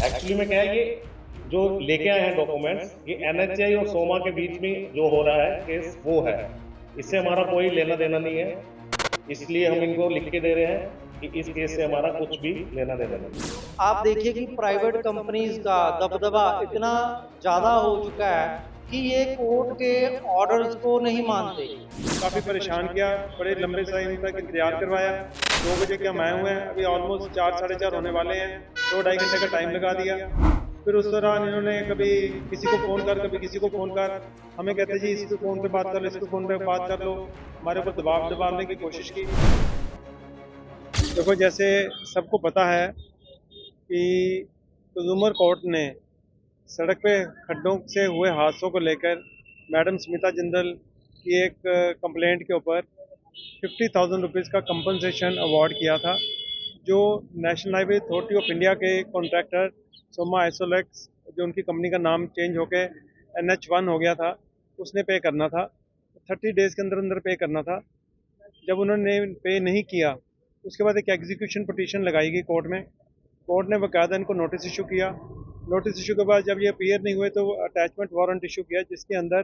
Actually में क्या है, ये जो लेके आए हैं डॉक्यूमेंट्स, ये एनएचआई और सोमा के बीच में जो हो रहा है केस वो है। इससे हमारा कोई लेना देना नहीं है, इसलिए हम इनको लिख के दे रहे हैं कि इस केस से हमारा कुछ भी लेना देना नहीं है। आप देखिए कि प्राइवेट कंपनीज का दबदबा इतना ज़्यादा हो चुका है कि ये कोर्ट के ऑर्डर्स को नहीं मानते। काफ़ी परेशान किया, बड़े लंबे टाइम तक इंतजार करवाया। 2 बजे के हम आए हुए हैं, अभी ऑलमोस्ट 4 साढ़े 4 होने वाले हैं। 2 ढाई घंटे का टाइम लगा दिया। फिर उस दौरान इन्होंने कभी किसी को फ़ोन कर, कभी किसी को फ़ोन कर, हमें कहते जी इस पे फ़ोन पे बात कर लो, इस पे फ़ोन पे बात कर लो। हमारे ऊपर दबाव डालने की कोशिश की। देखो, जैसे सबको पता है कि कंज्यूमर कोर्ट ने सड़क पे खड्डों से हुए हादसों को लेकर मैडम स्मिता जिंदल की एक कंप्लेंट के ऊपर 50,000 रुपीज़ का कंपनसेशन अवार्ड किया था, जो national highway authority of India के कॉन्ट्रैक्टर सोमा आइसोलेक्स, जो उनकी कंपनी का नाम चेंज होकर NH1 हो गया था, उसने पे करना था। 30 डेज़ के अंदर अंदर पे करना था। जब उन्होंने पे नहीं किया, उसके बाद एक एग्जीक्यूशन पिटीशन लगाई गई कोर्ट में। कोर्ट ने बाकायदा इनको नोटिस इशू किया। नोटिस इशू के बाद जब ये अपीयर नहीं हुए तो अटैचमेंट वारंट इशू किया, जिसके अंदर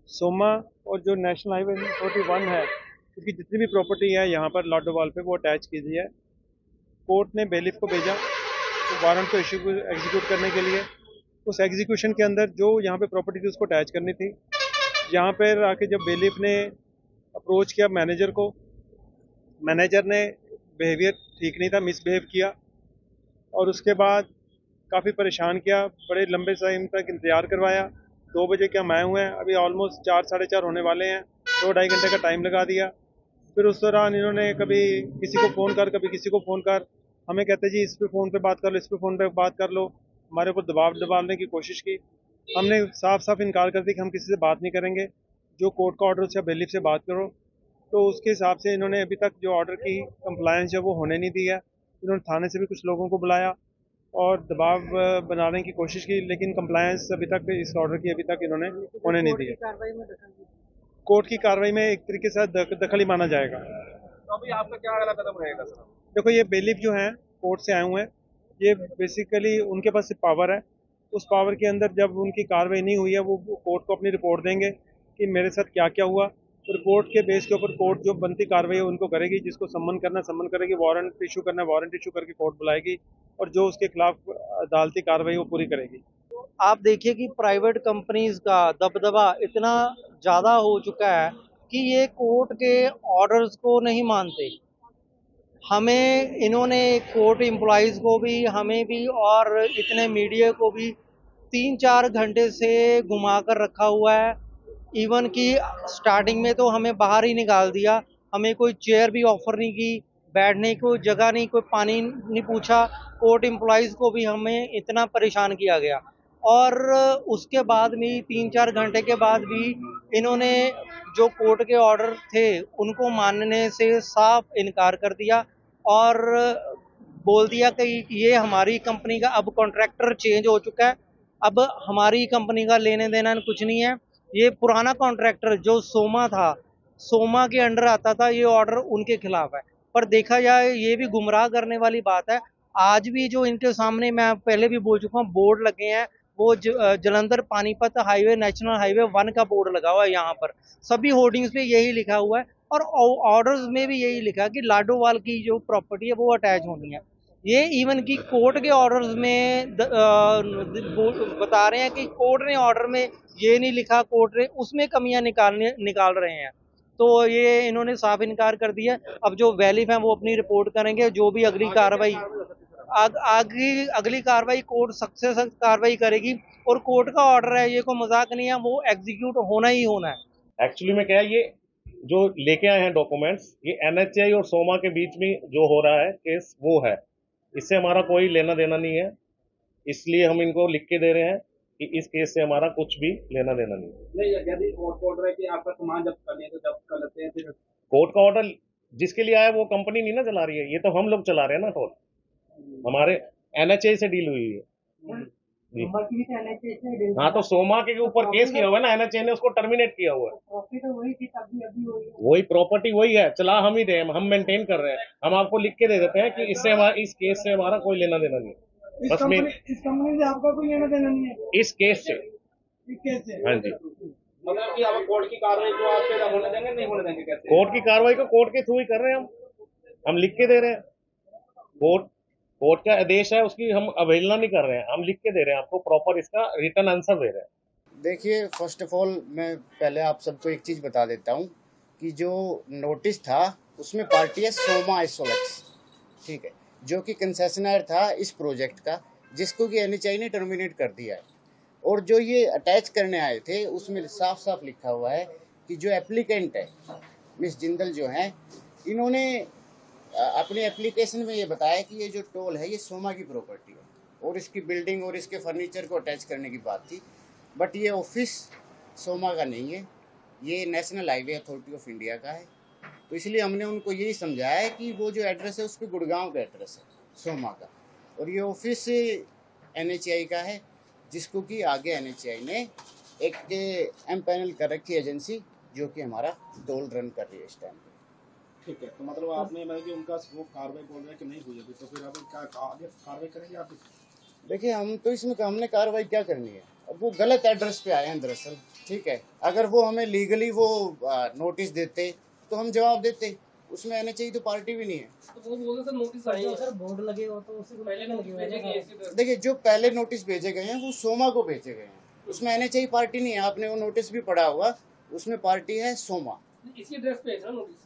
सोमा और जो नेशनल हाईवे अथॉरिटी 1 है, क्योंकि जितनी भी प्रॉपर्टी है यहाँ पर लाडोवाल पे, वो अटैच की गई है। कोर्ट ने बेलिफ को भेजा तो वारंट को इशू एग्जीक्यूट करने के लिए। उस एग्जीक्यूशन के अंदर जो यहाँ पे प्रॉपर्टी थी उसको अटैच करनी थी। यहाँ पर आके जब बेलिफ ने अप्रोच किया मैनेजर को, मैनेजर ने बिहेवियर ठीक नहीं था, मिसबिहेव किया और उसके बाद काफ़ी परेशान किया, बड़े लंबे टाइम तक इंतजार करवाया। 2 बजे के हम आए हुए हैं, अभी ऑलमोस्ट 4 साढ़े 4 होने वाले हैं। 2 ढाई घंटे का टाइम लगा दिया। फिर उस दौरान इन्होंने कभी किसी को फ़ोन कर, कभी किसी को फ़ोन कर, हमें कहते जी इस पे फ़ोन पे बात कर लो, इस पे फ़ोन पे बात कर लो। हमारे ऊपर दबाव डालने की कोशिश की। हमने साफ साफ इनकार कर दिया कि हम किसी से बात नहीं करेंगे, जो कोर्ट का ऑर्डर है बेलिफ से बात करो। तो उसके हिसाब से इन्होंने अभी तक जो ऑर्डर की कंप्लायंस है वो होने नहीं दी है। इन्होंने थाने से भी कुछ लोगों को बुलाया और दबाव बनाने की कोशिश की, लेकिन कंप्लायंस अभी तक इस ऑर्डर की अभी तक इन्होंने होने नहीं दी है। कोर्ट की कार्रवाई में एक तरीके से दखल ही माना जाएगा। तो अभी आपका क्या अगला कदम रहेगा सर? देखो, ये बेलिफ जो हैं कोर्ट से आए हुए हैं, ये बेसिकली उनके पास पावर है। उस पावर के अंदर जब उनकी कार्रवाई नहीं हुई है, वो कोर्ट को अपनी रिपोर्ट देंगे कि मेरे साथ क्या क्या हुआ। तो रिपोर्ट के बेस के ऊपर कोर्ट जो बनती कार्रवाई है उनको करेगी, जिसको सम्मन करना सम्मन करेगी, वारंट इशू करना वारंट इशू करके कोर्ट बुलाएगी और जो उसके खिलाफ अदालती कार्रवाई वो पूरी करेगी। आप देखिए कि प्राइवेट कंपनीज का दबदबा इतना ज़्यादा हो चुका है कि ये कोर्ट के ऑर्डर्स को नहीं मानते। हमें इन्होंने कोर्ट एम्प्लॉइज़ को भी, हमें भी और इतने मीडिया को भी 3-4 घंटे से घुमा कर रखा हुआ है। इवन कि स्टार्टिंग में तो हमें बाहर ही निकाल दिया, हमें कोई चेयर भी ऑफर नहीं की, बैठने को जगह नहीं, कोई पानी नहीं पूछा। कोर्ट एम्प्लॉइज़ को भी हमें इतना परेशान किया गया और उसके बाद भी 3-4 घंटे के बाद भी इन्होंने जो कोर्ट के ऑर्डर थे उनको मानने से साफ इनकार कर दिया और बोल दिया कि ये हमारी कंपनी का अब कॉन्ट्रैक्टर चेंज हो चुका है, अब हमारी कंपनी का लेने देना कुछ नहीं है। ये पुराना कॉन्ट्रैक्टर जो सोमा था, सोमा के अंडर आता था, ये ऑर्डर उनके खिलाफ है। पर देखा जाए ये भी गुमराह करने वाली बात है। आज भी जो इनके सामने, मैं पहले भी बोल चुका हूँ, बोर्ड लगे हैं, वो Jalandhar Panipat highway, national highway 1 का बोर्ड लगा हुआ है। यहाँ पर सभी होर्डिंग्स पे यही लिखा हुआ है और ऑर्डर्स में भी यही लिखा है कि लाडोवाल की जो प्रॉपर्टी है वो अटैच होनी है। ये इवन की कोर्ट के ऑर्डर्स में बता रहे हैं कि कोर्ट ने ऑर्डर में ये नहीं लिखा, कोर्ट ने उसमें कमियां निकाल रहे हैं। तो ये इन्होंने साफ इनकार कर दिया। अब जो वैलिफ है वो अपनी रिपोर्ट करेंगे, जो भी अगली कार्रवाई अगली कार्रवाई कोर्ट सख्त से सख्त कार्रवाई करेगी और कोर्ट का ऑर्डर है, ये कोई मजाक नहीं है, वो एग्जीक्यूट होना ही होना है। एक्चुअली में क्या है, ये जो लेके आए हैं डॉक्यूमेंट्स, ये एनएचआई और सोमा के बीच में जो हो रहा है केस वो है। इससे हमारा कोई लेना देना नहीं है, इसलिए हम इनको लिख के दे रहे हैं कि इस केस से हमारा कुछ भी लेना देना नहीं है। नहीं, यदि कोर्ट ऑर्डर है कि आपका सामान जब्त करने तो जब्त कर लेते हैं फिर। कोर्ट का ऑर्डर जिसके लिए आया वो कंपनी नहीं ना चला रही है, ये तो हम लोग चला रहे हैं ना। कोर्ट हमारे एनएचआई से डील हुई है जी। हाँ, तो सोमा के ऊपर केस किया हुआ है ना, एनएचआई ने उसको टर्मिनेट किया हुआ है। वही प्रॉपर्टी वही है, चला हम ही रहे हैं, हम मेंटेन कर रहे हैं। हम आपको लिख के दे देते हैं कि इससे हमारा, इस केस से हमारा कोई लेना देना नहीं। बस मैं इस कंपनी से आपका कोई लेना देना नहीं है इस केस से, इस केस से। हाँ जी, मतलब कि अब कोर्ट की कार्रवाई को आप फिर होने देंगे नहीं होने देंगे कैसे? कोर्ट की कार्रवाई को कोर्ट के थ्रू ही कर रहे हैं हम लिख के दे रहे हैं। कोर्ट का आदेश है, उसकी हम अवहेलना नहीं कर रहे हैं, हम लिख के दे रहे हैं आपको, प्रॉपर इसका रिटर्न आंसर दे रहे हैं। देखिए, फर्स्ट ऑफ ऑल मैं पहले आप सबको एक चीज़ बता देता हूँ कि जो नोटिस था उसमें पार्टी है सोमा आइसोलेक्स, ठीक है, जो कि कंसेशनर था इस प्रोजेक्ट का, जिसको कि एनएचआई ने टर्मिनेट कर दिया है। और जो ये अटैच करने आए थे उसमें साफ साफ लिखा हुआ है कि जो एप्लीकेंट है मिस जिंदल जो हैं, इन्होंने अपनी एप्लीकेशन में ये बताया कि ये जो टोल है ये सोमा की प्रॉपर्टी है और इसकी बिल्डिंग और इसके फर्नीचर को अटैच करने की बात थी, बट ये ऑफिस सोमा का नहीं है, ये national highway authority of India का है। तो इसलिए हमने उनको यही समझाया है कि वो जो एड्रेस है उस पर गुड़गांव का एड्रेस है सोमा का, और ये ऑफिस एनएचआई का है, जिसको कि आगे एनएचआई ने एक एम्पैनल कर रखी एजेंसी जो कि हमारा टोल रन कर रही है इस टाइम पे। ठीक है, तो मतलब आपने मतलब कि उनका वो कार्रवाई बोल रहे हैं कि नहीं हुई अभी, तो फिर आप क्या आगे कार्रवाई करेंगे आप? देखिए, हम तो इसमें हमने कार्रवाई क्या करनी है, अब वो गलत एड्रेस पे आए हैं दरअसल, ठीक है, अगर वो हमें लीगली वो नोटिस देते तो हम जवाब देते, उसमें एनएचआई तो पार्टी भी नहीं है। तो वो बोलते सर नोटिस आई है सर, बोर्ड लगे हो तो उससे पहले नोटिस भेजेंगे। देखिए, जो पहले नोटिस भेजे गए हैं वो सोमा को भेजे गए हैं, उसमें एनएचआई पार्टी नहीं है, आपने वो नोटिस भी पढ़ा होगा, उसमें पार्टी है सोमा। इसी एड्रेस पे है सर नोटिस।